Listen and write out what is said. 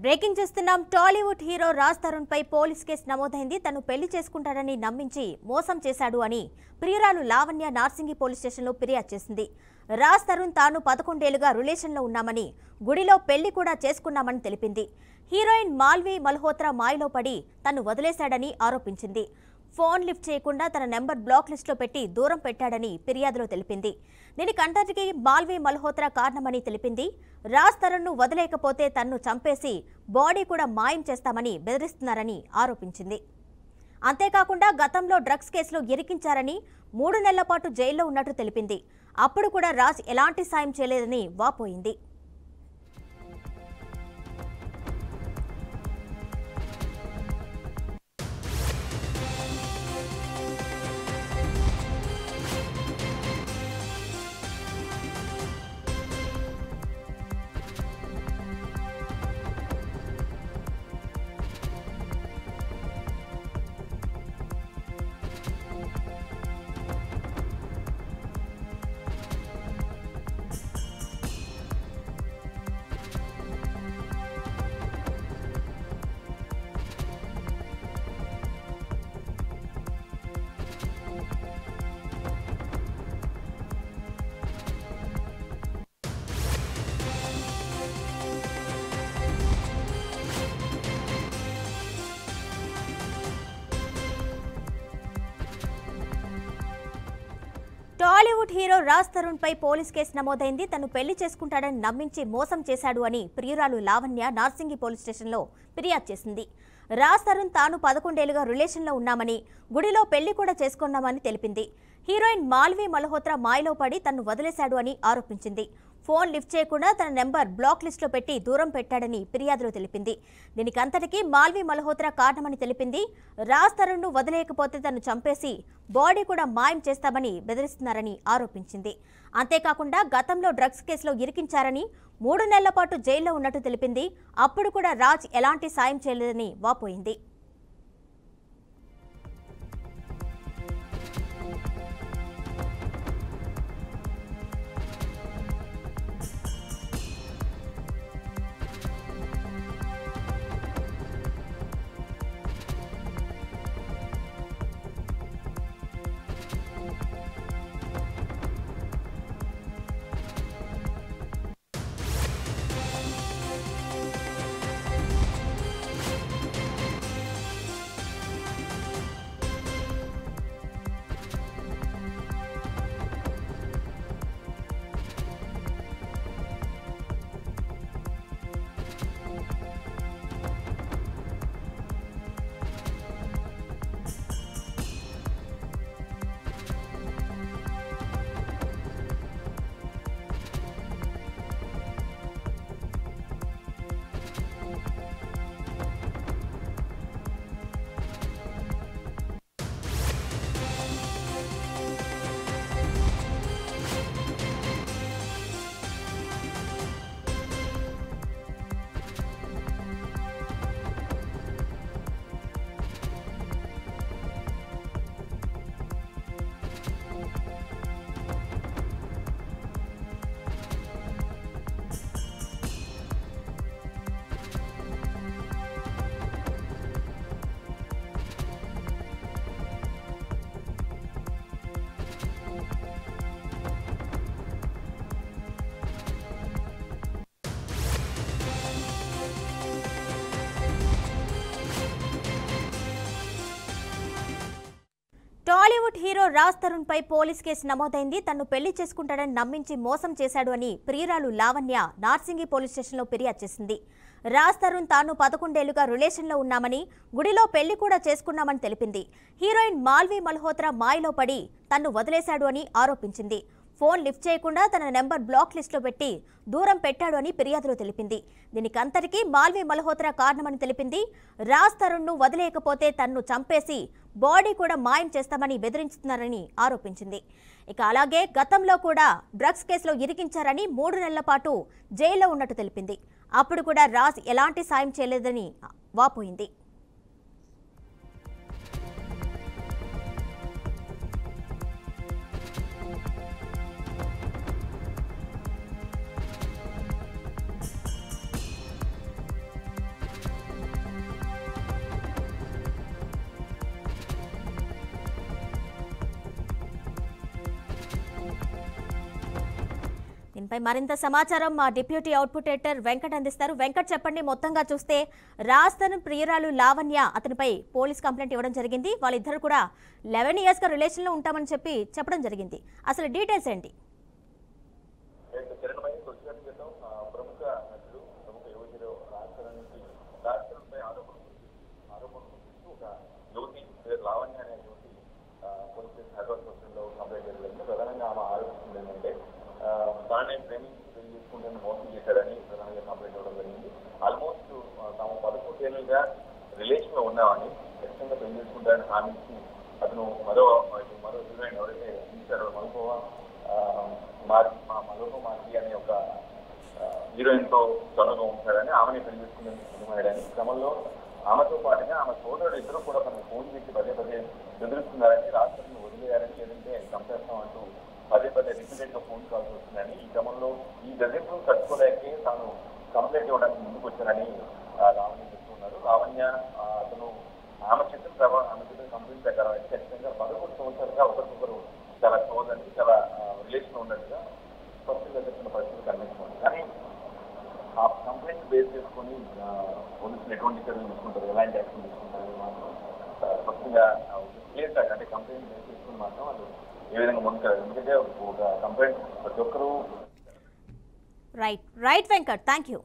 Breaking చూస్తున్నాం. Tollywood hero Raj Tarun పై police case నమోదైంది. తను పెళ్లి చేసుకుంటాడని నమ్మించి మోసం చేశాడు అని ప్రియురాలు లావణ్య నార్సింగి పోలీస్ స్టేషన్లో ఫిర్యాదు చేసింది. రాజ్ తరుణ్ తాను 11 ఏళ్లుగా రిలేషన్లో ఉన్నామని, గుడిలో పెళ్లి కూడా చేసుకున్నామని తెలిపింది. హీరోయిన్ మాల్వి మల్హోత్రా మాయలో పడి తను వదిలేశాడని ఆరోపించింది. ఫోన్ లిఫ్ట్ చేయకుండా తన నెంబర్ బ్లాక్ లిస్టులో పెట్టి దూరం పెట్టాడని ఫిర్యాదులో తెలిపింది. దీనికి అంతటికీ మాల్వి మల్హోత్రా కారణమని తెలిపింది. రాజ్ తరుణ్ను వదిలేకపోతే తన్ను చంపేసి బాడీ కూడా మాయం చేస్తామని బెదిరిస్తున్నారని ఆరోపించింది. అంతేకాకుండా గతంలో డ్రగ్స్ కేసులో ఇరికించారని, 3 నెలల పాటు జైల్లో ఉన్నట్టు తెలిపింది. అప్పుడు కూడా రాజ్ ఎలాంటి సాయం చేయలేదని వాపోయింది. టాలీవుడ్ హీరో రాజ్ తరుణ్ పై పోలీస్ కేసు నమోదైంది. తను పెళ్లి చేసుకుంటాడని నమ్మించి మోసం చేశాడు అని ప్రియురాలు లావణ్య నార్సింగి పోలీస్ స్టేషన్లో ఫిర్యాదు చేసింది. రాజ్ తరుణ్ తాను 11 ఏళ్లుగా రిలేషన్లో ఉన్నామని, గుడిలో పెళ్లి కూడా చేసుకున్నామని తెలిపింది. హీరోయిన్ మాల్వి మల్హోత్రా మాయలో పడి తన్ను వదిలేశాడు అని ఆరోపించింది. ఫోన్ లిఫ్ట్ చేయకుండా తన నెంబర్ బ్లాక్ లిస్టులో పెట్టి దూరం పెట్టాడని ఫిర్యాదులో తెలిపింది. దీనికి అంతటికీ మాల్వి మల్హోత్రా కారణమని తెలిపింది. రాజ్ తరుణ్ను వదిలేయకపోతే తను చంపేసి బాడీ కూడా మాయం చేస్తామని బెదిరిస్తున్నారని ఆరోపించింది. అంతేకాకుండా గతంలో డ్రగ్స్ కేసులో ఇరికించారని, 3 నెలల పాటు జైల్లో ఉన్నట్టు తెలిపింది. అప్పుడు కూడా రాజ్ ఎలాంటి సాయం చేయలేదని వాపోయింది. టాలీవుడ్ హీరో రాజ్ తరుణ్ పై పోలీస్ కేసు నమోదైంది. తను పెళ్లి చేసుకుంటాడని నమ్మించి మోసం చేశాడు అని ప్రియురాలు లావణ్య నార్సింగి పోలీస్ స్టేషన్లో ఫిర్యాదు చేసింది. రాజ్ తరుణ్ తాను 11 ఏళ్లుగా రిలేషన్లో ఉన్నామని, గుడిలో పెళ్లి కూడా చేసుకున్నామని తెలిపింది. హీరోయిన్ మాల్వి మల్హోత్రా మాయలో పడి తన్ను వదిలేశాడు అని ఆరోపించింది. ఫోన్ లిఫ్ట్ చేయకుండా తన నెంబర్ బ్లాక్ లిస్టులో పెట్టి దూరం పెట్టాడు అని ఫిర్యాదులో తెలిపింది. దీనికి అంతటికీ మాల్వి మల్హోత్రా కారణమని తెలిపింది. రాజ్ తరుణ్ను వదిలేయకపోతే తన్ను చంపేసి బాడీ కూడా మాయం చేస్తామని బెదిరించుతున్నారని ఆరోపించింది. ఇక అలాగే గతంలో కూడా డ్రగ్స్ కేసులో ఇరికించారని, 3 నెలల పాటు జైల్లో ఉన్నట్టు తెలిపింది. అప్పుడు కూడా రాజ్ ఎలాంటి సాయం చేయలేదని వాపోయింది. దీనిపై మరింత సమాచారం మా డిప్యూటీ అవుట్పుట్ ఎడిటర్ వెంకట్ అందిస్తారు. వెంకట్, చెప్పండి. మొత్తంగా చూస్తే రాజ్ తరుణ్ ప్రియురాలు లావణ్య అతనిపై పోలీస్ కంప్లైంట్ ఇవ్వడం జరిగింది. వాళ్ళిద్దరు కూడా 11 years గా రిలేషన్ లో ఉంటామని చెప్పడం జరిగింది. అసలు డీటెయిల్స్ ఏంటి? లావణ్య అనే యువతి పోలీస్ హైదరాబాద్ సోషల్లో కంప్లైంట్ జరిగింది. ప్రధానంగా ఆమె ఆరోపిస్తుంది ఏంటంటే తానే ప్రేమించి పెళ్లి చేసుకుంటే మోసం చేశాడని ప్రధానంగా కంప్లైంట్ ఇవ్వడం జరిగింది. ఆల్మోస్ట్ తాము 11 ఏళ్ళుగా రిలేషన్ లో ఉన్నామని, ఖచ్చితంగా పెళ్లి చేసుకుంటారని హామీ ఇచ్చి అతను మరో హీరోయిన్ ఎవరైతే ఇచ్చారో మధుకోవ మార్గి అనే ఒక హీరోయిన్ తో త్వరగా ఉంటారని ఆమెని పెళ్లి చేసుకుంటే సిద్ధమయ్యాడని క్రమంలో ఆమెతో పాటుగా ఆమె సోదరుడు ఇద్దరు కూడా తనకు ఫోన్ చేసి పదే బెదిరిస్తున్నారని, రాష్ట్రాన్ని వదిలేయారని, లేదంటే చంపేస్తాం అంటూ పదే రిపీటెడ్ గా ఫోన్ కాల్స్ వస్తుందని, ఈ క్రమంలో ఈ బెదిరింపులు తట్టుకోలేకే తాను కంప్లైంట్ ఇవ్వడానికి ముందుకు వచ్చానని లావణ్య చెప్తున్నారు. లావణ్య అతను ఆమె చెప్పిన కంప్లైంట్ ప్రకారం అయితే ఖచ్చితంగా 11 సంవత్సరాలుగా ఒకరికొకరు చాలా క్లోజ్ అని, చాలా రిలేషన్ ఉన్నట్టుగా స్పష్టంగా చెప్పిన పరిస్థితి కనిపిస్తుంది. కానీ ఆ కంప్లైంట్ బేస్ చేసుకొని పోలీసులు ఎటువంటి చర్యలు తీసుకుంటారు, ఎలాంటి యాక్షన్ తీసుకుంటారు మాత్రం స్పష్టంగా క్లియర్ అంటే కంప్లైంట్ బేస్ చేసుకుని మాత్రం వాళ్ళు ఏ విధంగా ముందుకెళ్ళారు. ఎందుకంటే ఒక కంప్లైంట్ ప్రతి ఒక్కరూ రైట్ వెంకట్, థ్యాంక్ యూ.